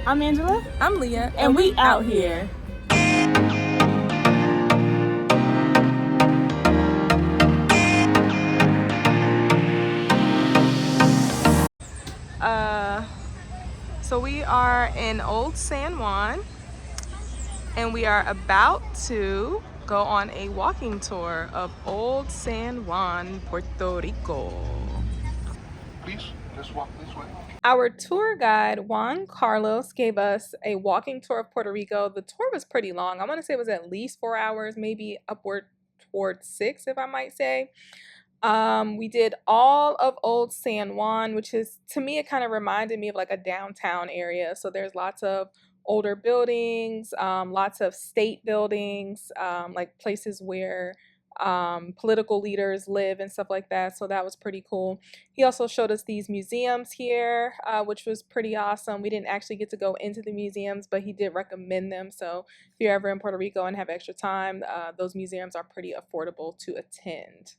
I'm Angela. I'm Leah. And we out here. So we are in Old San Juan, and we are about to go on a walking tour of Old San Juan, Puerto Rico. Please, let's walk this way. Our tour guide, Juan Carlos, gave us a walking tour of Puerto Rico. The tour was pretty long. I want to say it was at least 4 hours, maybe upward towards 6, if I might say. We did all of Old San Juan, which is, to me, it kind of reminded me of like a downtown area. So there's lots of older buildings, lots of state buildings, like places where political leaders live and stuff like that. So that was pretty cool. He also showed us these museums here, which was pretty awesome. We didn't actually get to go into the museums, but he did recommend them. So if you're ever in Puerto Rico and have extra time, those museums are pretty affordable to attend.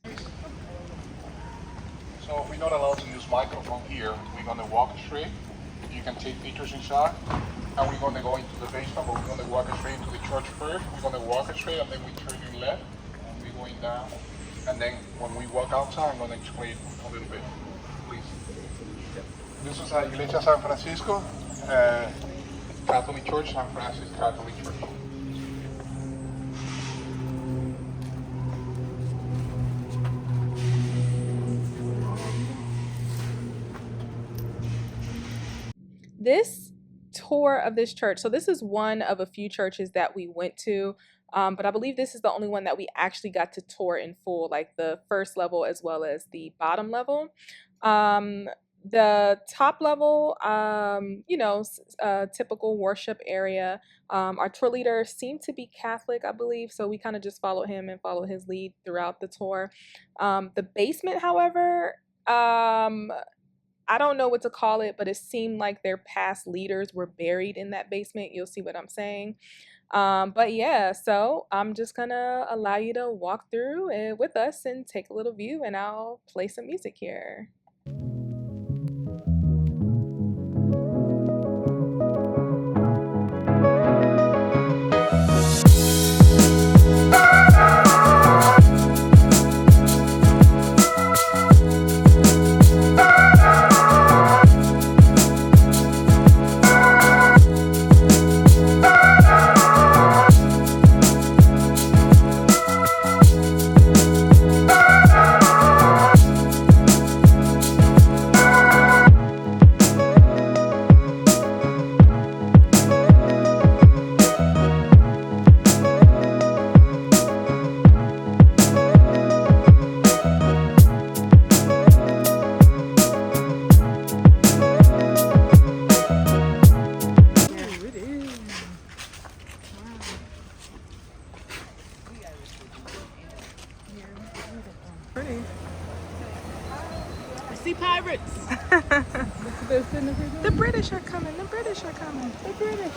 So we're not allowed to use microphone here. We're gonna walk straight. You can take pictures inside. And we're gonna go into the basement, but we're gonna walk straight into the church first. We're gonna walk straight and then we turn your left. And we're going down. And then when we walk outside, I'm gonna explain a little bit, please. This is Iglesia San Francisco, Catholic Church, San Francisco Catholic Church. This tour of this church, so this is one of a few churches that we went to, but I believe this is the only one that we actually got to tour in full, like the first level as well as the bottom level. The top level, typical worship area. Our tour leader seemed to be Catholic, I believe, so we kind of just followed him and followed his lead throughout the tour. The basement, however, I don't know what to call it, but it seemed like their past leaders were buried in that basement. You'll see what I'm saying. But yeah, so I'm just gonna allow you to walk through it with us and take a little view, and I'll play some music here. Pretty. I see pirates. The British are coming. The British are coming. The British.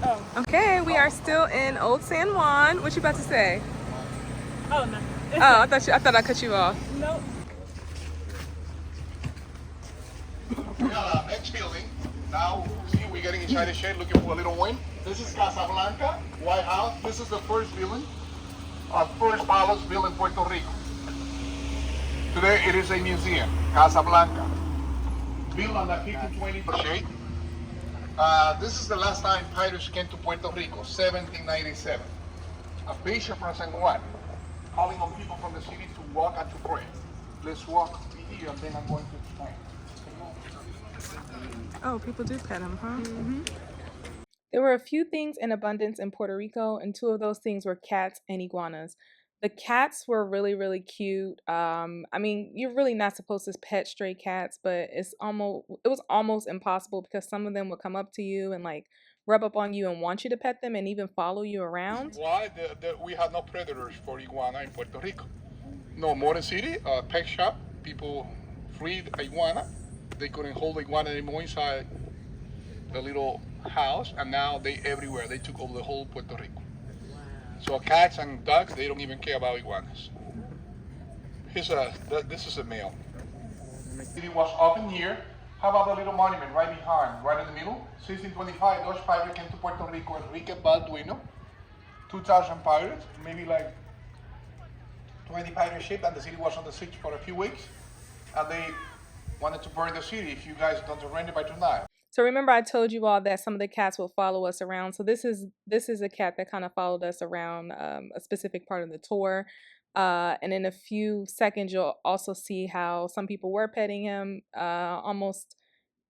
Oh. Okay, we are still in Old San Juan. What you about to say? Oh no. Oh, I thought I cut you off. Nope. Next building. Now, see, we're getting inside the shade, looking for a little wind. This is Casablanca, White House. This is the first building, our first palace built in Puerto Rico. Today, it is a museum, Casablanca, built on the 1520 shade. This is the last time pirates came to Puerto Rico, 1797. A bishop from San Juan, calling on people from the city to walk and to pray. Let's walk here, and then I'm going to explain. Oh, people do pet them, huh? Mm-hmm. There were a few things in abundance in Puerto Rico, and two of those things were cats and iguanas. The cats were really, really cute. I mean, you're really not supposed to pet stray cats, but it was almost impossible because some of them would come up to you and like rub up on you and want you to pet them and even follow you around. Why we have no predators for iguana in Puerto Rico? No, Modern City, pet shop, people freed iguana. They couldn't hold the iguana anymore inside the little house, and now they everywhere. They took over the whole Puerto Rico. Wow. So cats and dogs, they don't even care about iguanas. This is a male. It was open here. How about the little monument right behind, right in the middle? 1625, those pirates came to Puerto Rico, Enrique Balduino, 2,000 pirates, maybe like 20 pirate ships, and the city was on the siege for a few weeks, and they wanted to burn the city if you guys don't surrender by tonight. So remember I told you all that some of the cats will follow us around. So this is a cat that kind of followed us around a specific part of the tour. And in a few seconds, you'll also see how some people were petting him, almost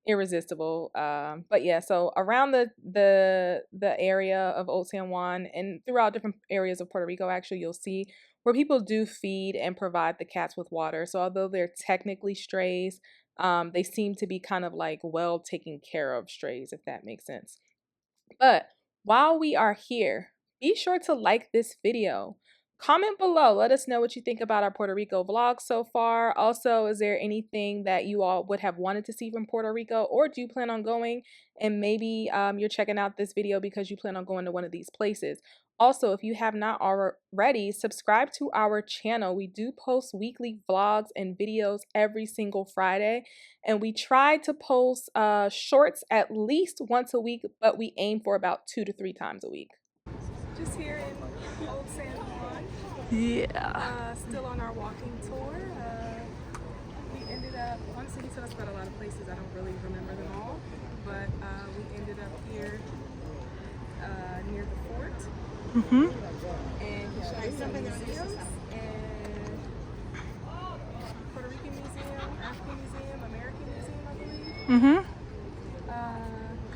irresistible. But yeah, so around the area of Old San Juan and throughout different areas of Puerto Rico, actually, you'll see where people do feed and provide the cats with water. So although they're technically strays, they seem to be kind of like well taken care of strays, if that makes sense. But while we are here, be sure to like this video. Comment below. Let us know what you think about our Puerto Rico vlog so far. Also, is there anything that you all would have wanted to see from Puerto Rico, or do you plan on going and maybe you're checking out this video because you plan on going to one of these places? Also, if you have not already, subscribe to our channel. We do post weekly vlogs and videos every single Friday, and we try to post shorts at least once a week, but we aim for about 2 to 3 times a week. Just here in Old San Juan. Yeah. Still on our walking tour. We ended up, honestly, he took us about a lot of places. I don't really remember them all, but we ended up here near the fort. And he showed us some museums, and Puerto Rican Museum, African Museum, American Museum, I believe. A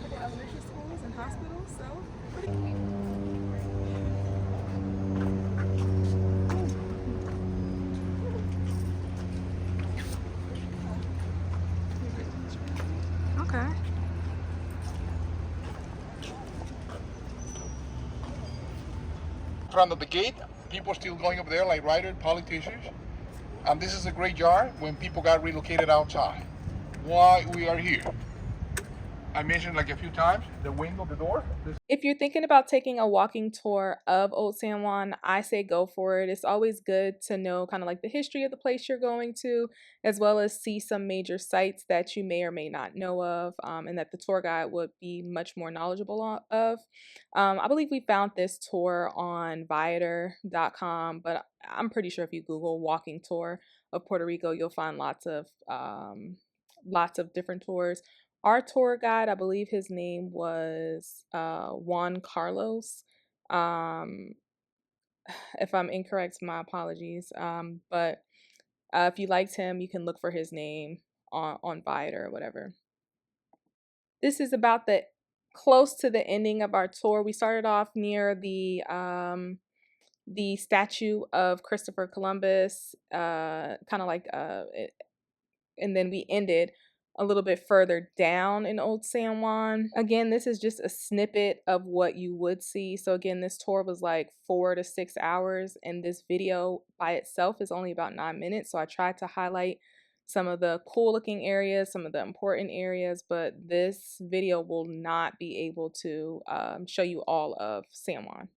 couple elementary schools and hospitals, so pretty cool. Okay. In front of the gate, people still going up there like writers, politicians. And this is a great yard when people got relocated outside. Why we are here. I mentioned like a few times, the window, the door. If you're thinking about taking a walking tour of Old San Juan, I say go for it. It's always good to know kind of like the history of the place you're going to, as well as see some major sites that you may or may not know of, and that the tour guide would be much more knowledgeable of. I believe we found this tour on Viator.com, but I'm pretty sure if you Google walking tour of Puerto Rico, you'll find lots of different tours. Our tour guide, I believe his name was Juan Carlos. If I'm incorrect, my apologies. But if you liked him, you can look for his name on Viator or whatever. This is about close to the ending of our tour. We started off near the statue of Christopher Columbus, kind of like and then we ended a little bit further down in Old San Juan. Again, this is just a snippet of what you would see. So again, this tour was like 4 to 6 hours, and this video by itself is only about 9 minutes. So I tried to highlight some of the cool looking areas, some of the important areas, but this video will not be able to show you all of San Juan.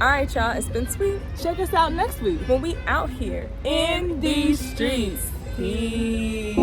All right, y'all. It's been sweet. Check us out next week when we out here in these streets. Peace.